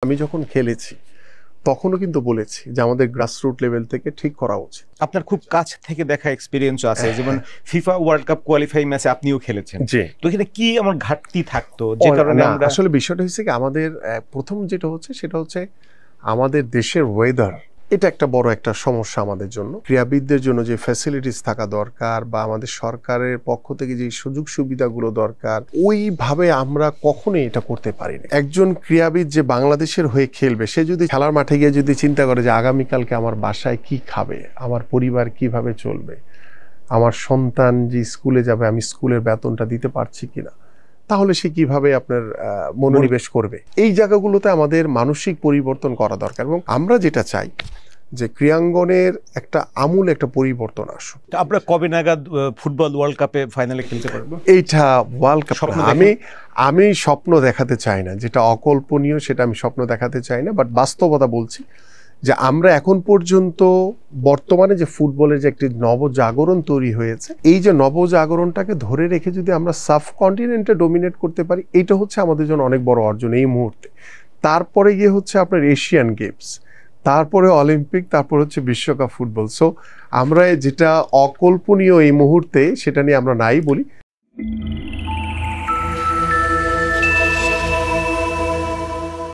আমি যখন খেলেছি তখনও কিন্তু বলেছি যে আমাদের গ্রাসরুট লেভেল থেকে ঠিক করা উচিত। আপনার খুব কাছ থেকে দেখা এক্সপেরিয়েন্স আছে, যেমন ফিফা ওয়ার্ল্ড কাপ কোয়ালিফাইং ম্যাচে আপনিও খেলেছেন। জি। তো এখানে কি আমার ঘাটতি থাকতো যে কারণে আমরা আসলে বিষয়টা হচ্ছে কি, আমাদের প্রথম যেটা হচ্ছে সেটা হচ্ছে আমাদের দেশের ওয়েদার, এটা একটা বড় একটা সমস্যা আমাদের জন্য। ক্রীড়াবিদদের জন্য যে ফ্যাসিলিটিস থাকা দরকার বা আমাদের সরকারের পক্ষ থেকে যে সুযোগ সুবিধাগুলো দরকার, ওইভাবে আমরা কখনোই এটা করতে পারি না। একজন ক্রীড়াবিদ যে বাংলাদেশের হয়ে খেলবে, সে যদি খেলার মাঠে গিয়ে যদি চিন্তা করে যে আগামীকালকে আমার বাসায় কি খাবে, আমার পরিবার কিভাবে চলবে, আমার সন্তান যে স্কুলে যাবে আমি স্কুলের বেতনটা দিতে পারছি কিনা, তাহলে সে কিভাবে আপনার মনোনিবেশ করবে। এই জায়গাগুলোতে আমাদের মানসিক পরিবর্তন করা দরকার। এবং আমরা যেটা চাই যে ক্রীড়াঙ্গনের একটা আমূল একটা পরিবর্তন আসুক। আমরা কবে নাগাদ ফুটবল ওয়ার্ল্ড কাপে ফাইনালে খেলতে পারবো? এইটা ওয়ার্ল্ড কাপ আমি স্বপ্ন দেখাতে চাই না, যেটা অকল্পনীয় সেটা আমি স্বপ্ন দেখাতে চাই না, বাট বাস্তবতা বলছি যে আমরা এখন পর্যন্ত বর্তমানে যে ফুটবলের যে একটি নবজাগরণ তৈরি হয়েছে, এই যে নবজাগরণটাকে ধরে রেখে যদি আমরা সাবকন্টিনেন্টে ডোমিনেট করতে পারি, এটা হচ্ছে আমাদের জন্য অনেক বড় অর্জন এই মুহূর্তে। তারপরে গিয়ে হচ্ছে আপনার এশিয়ান গেমস, তারপরে অলিম্পিক, তারপর হচ্ছে বিশ্বকাপ ফুটবল। সো আমরা যেটা অকল্পনীয় এই মুহূর্তে, সেটা নিয়ে আমরা নাই বলি।